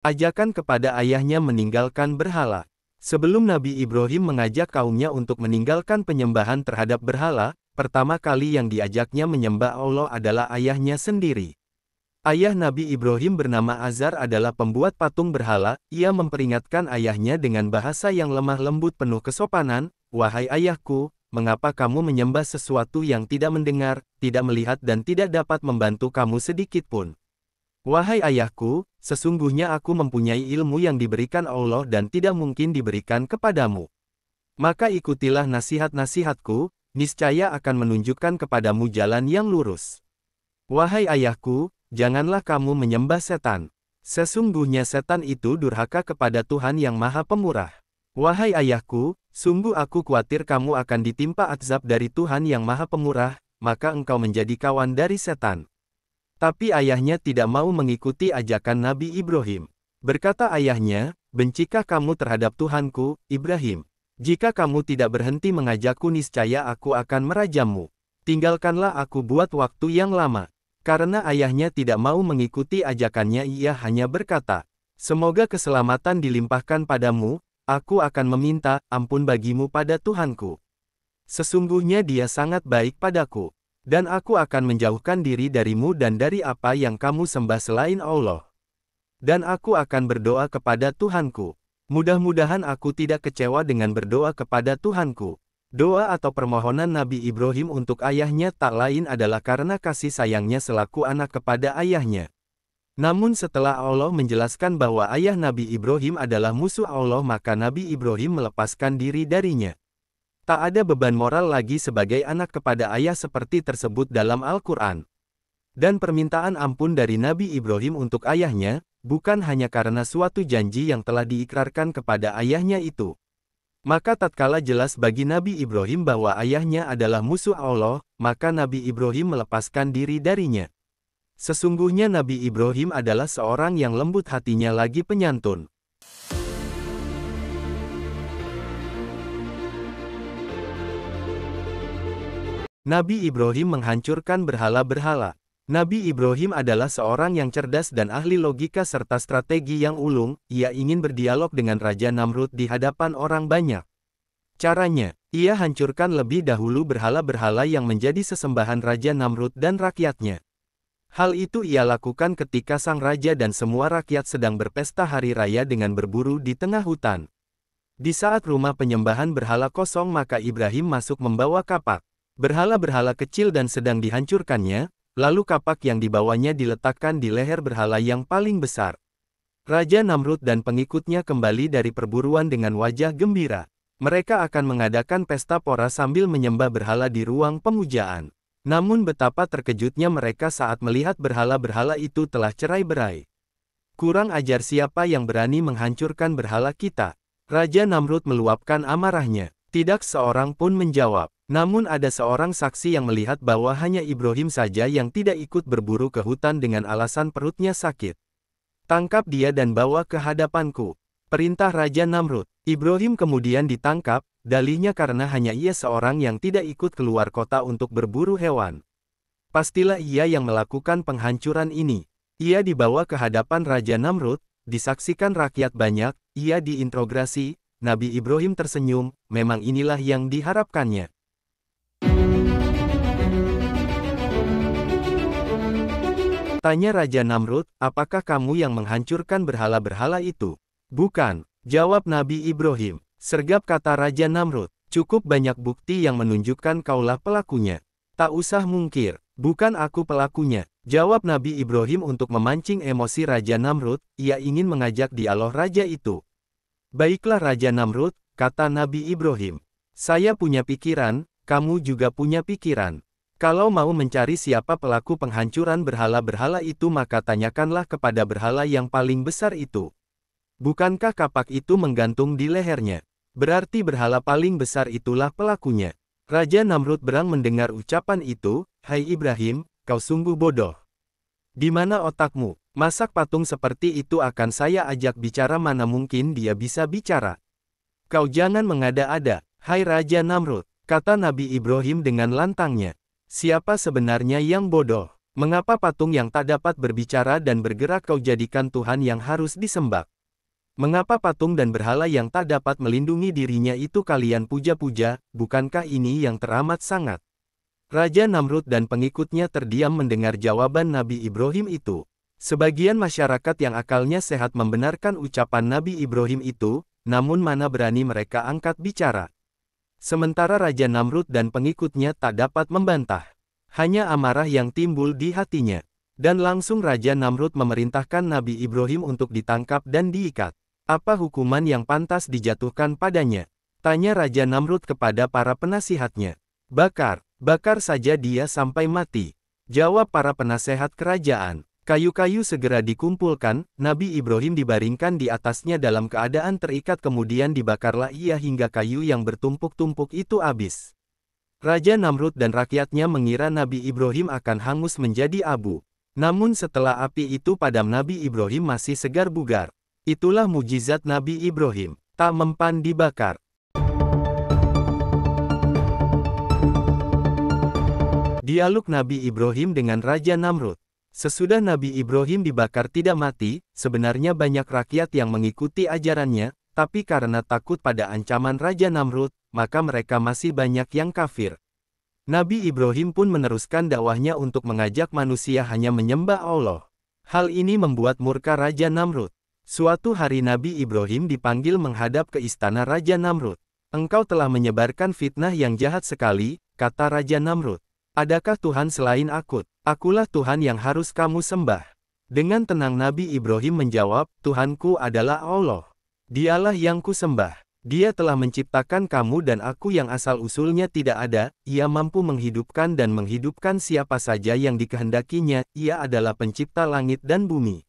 Ajakan kepada ayahnya meninggalkan berhala. Sebelum Nabi Ibrahim mengajak kaumnya untuk meninggalkan penyembahan terhadap berhala, pertama kali yang diajaknya menyembah Allah adalah ayahnya sendiri. Ayah Nabi Ibrahim bernama Azar adalah pembuat patung berhala. Ia memperingatkan ayahnya dengan bahasa yang lemah lembut penuh kesopanan, "Wahai ayahku, mengapa kamu menyembah sesuatu yang tidak mendengar, tidak melihat dan tidak dapat membantu kamu sedikit pun? Wahai ayahku, sesungguhnya aku mempunyai ilmu yang diberikan Allah dan tidak mungkin diberikan kepadamu. Maka ikutilah nasihat-nasihatku, niscaya akan menunjukkan kepadamu jalan yang lurus. Wahai ayahku, janganlah kamu menyembah setan. Sesungguhnya setan itu durhaka kepada Tuhan yang Maha Pemurah. Wahai ayahku, sungguh aku khawatir kamu akan ditimpa azab dari Tuhan yang Maha Pemurah, maka engkau menjadi kawan dari setan." Tapi ayahnya tidak mau mengikuti ajakan Nabi Ibrahim. Berkata ayahnya, "Bencikah kamu terhadap Tuhanku, Ibrahim? Jika kamu tidak berhenti mengajakku niscaya aku akan merajammu. Tinggalkanlah aku buat waktu yang lama." Karena ayahnya tidak mau mengikuti ajakannya, ia hanya berkata, "Semoga keselamatan dilimpahkan padamu, aku akan meminta ampun bagimu pada Tuhanku. Sesungguhnya Dia sangat baik padaku. Dan aku akan menjauhkan diri darimu dan dari apa yang kamu sembah selain Allah. Dan aku akan berdoa kepada Tuhanku. Mudah-mudahan aku tidak kecewa dengan berdoa kepada Tuhanku." Doa atau permohonan Nabi Ibrahim untuk ayahnya tak lain adalah karena kasih sayangnya selaku anak kepada ayahnya. Namun setelah Allah menjelaskan bahwa ayah Nabi Ibrahim adalah musuh Allah, maka Nabi Ibrahim melepaskan diri darinya. Tak ada beban moral lagi sebagai anak kepada ayah seperti tersebut dalam Al-Quran. Dan permintaan ampun dari Nabi Ibrahim untuk ayahnya, bukan hanya karena suatu janji yang telah diikrarkan kepada ayahnya itu. Maka tatkala jelas bagi Nabi Ibrahim bahwa ayahnya adalah musuh Allah, maka Nabi Ibrahim melepaskan diri darinya. Sesungguhnya Nabi Ibrahim adalah seorang yang lembut hatinya lagi penyantun. Nabi Ibrahim menghancurkan berhala-berhala. Nabi Ibrahim adalah seorang yang cerdas dan ahli logika serta strategi yang ulung. Ia ingin berdialog dengan Raja Namrud di hadapan orang banyak. Caranya, ia hancurkan lebih dahulu berhala-berhala yang menjadi sesembahan Raja Namrud dan rakyatnya. Hal itu ia lakukan ketika sang raja dan semua rakyat sedang berpesta hari raya dengan berburu di tengah hutan. Di saat rumah penyembahan berhala kosong, maka Ibrahim masuk membawa kapak berhala-berhala kecil dan sedang dihancurkannya, lalu kapak yang dibawanya diletakkan di leher berhala yang paling besar. Raja Namrud dan pengikutnya kembali dari perburuan dengan wajah gembira. Mereka akan mengadakan pesta pora sambil menyembah berhala di ruang pemujaan. Namun betapa terkejutnya mereka saat melihat berhala-berhala itu telah cerai-berai. "Kurang ajar, siapa yang berani menghancurkan berhala kita?" Raja Namrud meluapkan amarahnya. Tidak seorang pun menjawab. Namun ada seorang saksi yang melihat bahwa hanya Ibrahim saja yang tidak ikut berburu ke hutan dengan alasan perutnya sakit. "Tangkap dia dan bawa ke hadapanku," perintah Raja Namrud. Ibrahim kemudian ditangkap, dalihnya karena hanya ia seorang yang tidak ikut keluar kota untuk berburu hewan. Pastilah ia yang melakukan penghancuran ini. Ia dibawa ke hadapan Raja Namrud, disaksikan rakyat banyak, ia diinterogasi. Nabi Ibrahim tersenyum, memang inilah yang diharapkannya. Tanya Raja Namrud, "Apakah kamu yang menghancurkan berhala-berhala itu?" "Bukan," jawab Nabi Ibrahim. Sergap kata Raja Namrud, "Cukup banyak bukti yang menunjukkan kaulah pelakunya. Tak usah mungkir, bukan aku pelakunya," jawab Nabi Ibrahim untuk memancing emosi Raja Namrud. Ia ingin mengajak dialog raja itu. "Baiklah Raja Namrud," kata Nabi Ibrahim. "Saya punya pikiran, kamu juga punya pikiran. Kalau mau mencari siapa pelaku penghancuran berhala-berhala itu, maka tanyakanlah kepada berhala yang paling besar itu. Bukankah kapak itu menggantung di lehernya? Berarti berhala paling besar itulah pelakunya." Raja Namrud berang mendengar ucapan itu. "Hai Ibrahim, kau sungguh bodoh. Di mana otakmu? Masak patung seperti itu akan saya ajak bicara, mana mungkin dia bisa bicara. Kau jangan mengada-ada, hai Raja Namrud," kata Nabi Ibrahim dengan lantangnya. "Siapa sebenarnya yang bodoh? Mengapa patung yang tak dapat berbicara dan bergerak kau jadikan Tuhan yang harus disembah? Mengapa patung dan berhala yang tak dapat melindungi dirinya itu kalian puja-puja, bukankah ini yang teramat sangat? Raja Namrud dan pengikutnya terdiam mendengar jawaban Nabi Ibrahim itu. Sebagian masyarakat yang akalnya sehat membenarkan ucapan Nabi Ibrahim itu, namun mana berani mereka angkat bicara. Sementara Raja Namrud dan pengikutnya tak dapat membantah. Hanya amarah yang timbul di hatinya. Dan langsung Raja Namrud memerintahkan Nabi Ibrahim untuk ditangkap dan diikat. Apa hukuman yang pantas dijatuhkan padanya? Tanya Raja Namrud kepada para penasihatnya. Bakar, bakar saja dia sampai mati. Jawab para penasehat kerajaan. Kayu-kayu segera dikumpulkan, Nabi Ibrahim dibaringkan di atasnya dalam keadaan terikat kemudian dibakarlah ia hingga kayu yang bertumpuk-tumpuk itu habis. Raja Namrud dan rakyatnya mengira Nabi Ibrahim akan hangus menjadi abu. Namun setelah api itu padam Nabi Ibrahim masih segar bugar. Itulah mujizat Nabi Ibrahim, tak mempan dibakar. Dialog Nabi Ibrahim dengan Raja Namrud. Sesudah Nabi Ibrahim dibakar tidak mati, sebenarnya banyak rakyat yang mengikuti ajarannya, tapi karena takut pada ancaman Raja Namrud, maka mereka masih banyak yang kafir. Nabi Ibrahim pun meneruskan dakwahnya untuk mengajak manusia hanya menyembah Allah. Hal ini membuat murka Raja Namrud. Suatu hari Nabi Ibrahim dipanggil menghadap ke istana Raja Namrud. Engkau telah menyebarkan fitnah yang jahat sekali, kata Raja Namrud. Adakah Tuhan selain aku? Akulah Tuhan yang harus kamu sembah. Dengan tenang Nabi Ibrahim menjawab, Tuhanku adalah Allah. Dialah yang kusembah. Dia telah menciptakan kamu dan aku yang asal-usulnya tidak ada, ia mampu menghidupkan dan menghidupkan siapa saja yang dikehendakinya, ia adalah pencipta langit dan bumi.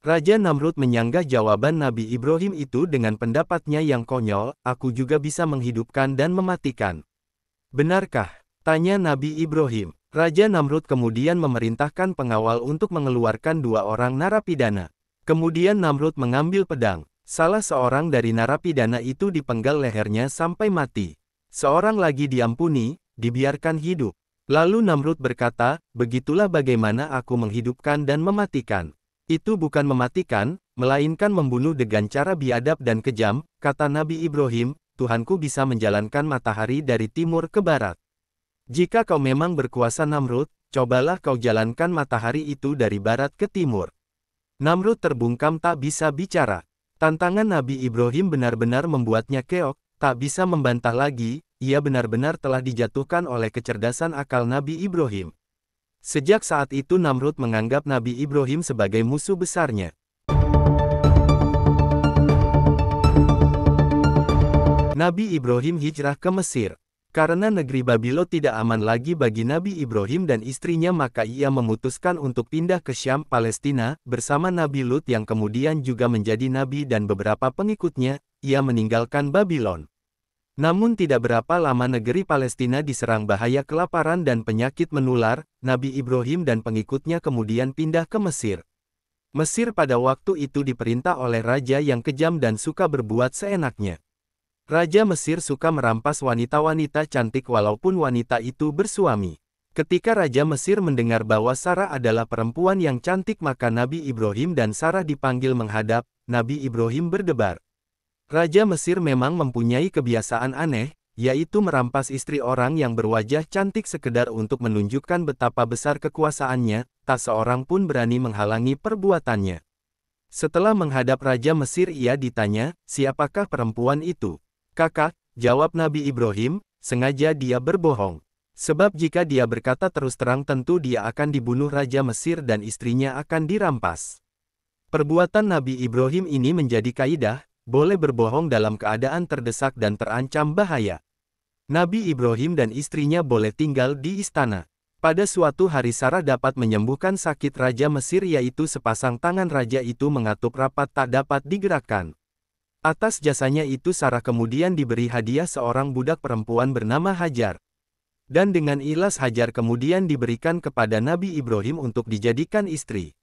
Raja Namrud menyanggah jawaban Nabi Ibrahim itu dengan pendapatnya yang konyol, aku juga bisa menghidupkan dan mematikan. Benarkah? Tanya Nabi Ibrahim. Raja Namrud kemudian memerintahkan pengawal untuk mengeluarkan 2 orang narapidana. Kemudian Namrud mengambil pedang. Salah seorang dari narapidana itu dipenggal lehernya sampai mati. Seorang lagi diampuni, dibiarkan hidup. Lalu Namrud berkata, begitulah bagaimana aku menghidupkan dan mematikan. Itu bukan mematikan, melainkan membunuh dengan cara biadab dan kejam, kata Nabi Ibrahim, Tuhanku bisa menjalankan matahari dari timur ke barat. Jika kau memang berkuasa Namrud, cobalah kau jalankan matahari itu dari barat ke timur. Namrud terbungkam tak bisa bicara. Tantangan Nabi Ibrahim benar-benar membuatnya keok, tak bisa membantah lagi, ia benar-benar telah dijatuhkan oleh kecerdasan akal Nabi Ibrahim. Sejak saat itu Namrud menganggap Nabi Ibrahim sebagai musuh besarnya. Nabi Ibrahim hijrah ke Mesir. Karena negeri Babilo tidak aman lagi bagi Nabi Ibrahim dan istrinya maka ia memutuskan untuk pindah ke Syam, Palestina, bersama Nabi Lut yang kemudian juga menjadi nabi dan beberapa pengikutnya, ia meninggalkan Babylon. Namun tidak berapa lama negeri Palestina diserang bahaya kelaparan dan penyakit menular, Nabi Ibrahim dan pengikutnya kemudian pindah ke Mesir. Mesir pada waktu itu diperintah oleh raja yang kejam dan suka berbuat seenaknya. Raja Mesir suka merampas wanita-wanita cantik walaupun wanita itu bersuami. Ketika Raja Mesir mendengar bahwa Sarah adalah perempuan yang cantik maka Nabi Ibrahim dan Sarah dipanggil menghadap, Nabi Ibrahim berdebar. Raja Mesir memang mempunyai kebiasaan aneh, yaitu merampas istri orang yang berwajah cantik sekedar untuk menunjukkan betapa besar kekuasaannya, tak seorang pun berani menghalangi perbuatannya. Setelah menghadap Raja Mesir ia ditanya, siapakah perempuan itu? Kakak, jawab Nabi Ibrahim, sengaja dia berbohong. Sebab jika dia berkata terus terang tentu dia akan dibunuh Raja Mesir dan istrinya akan dirampas. Perbuatan Nabi Ibrahim ini menjadi kaidah, boleh berbohong dalam keadaan terdesak dan terancam bahaya. Nabi Ibrahim dan istrinya boleh tinggal di istana. Pada suatu hari Sarah dapat menyembuhkan sakit Raja Mesir yaitu sepasang tangan raja itu mengatup rapat tak dapat digerakkan. Atas jasanya itu Sarah kemudian diberi hadiah seorang budak perempuan bernama Hajar. Dan dengan ikhlas Hajar kemudian diberikan kepada Nabi Ibrahim untuk dijadikan istri.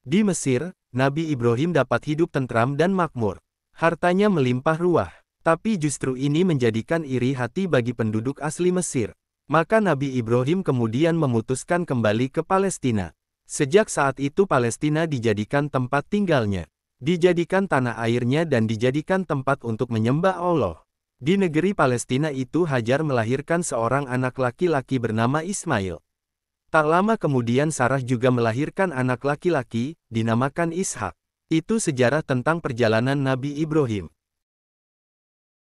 Di Mesir, Nabi Ibrahim dapat hidup tentram dan makmur. Hartanya melimpah ruah. Tapi justru ini menjadikan iri hati bagi penduduk asli Mesir. Maka Nabi Ibrahim kemudian memutuskan kembali ke Palestina. Sejak saat itu Palestina dijadikan tempat tinggalnya, dijadikan tanah airnya dan dijadikan tempat untuk menyembah Allah. Di negeri Palestina itu Hajar melahirkan seorang anak laki-laki bernama Ismail. Tak lama kemudian Sarah juga melahirkan anak laki-laki, dinamakan Ishak. Itu sejarah tentang perjalanan Nabi Ibrahim.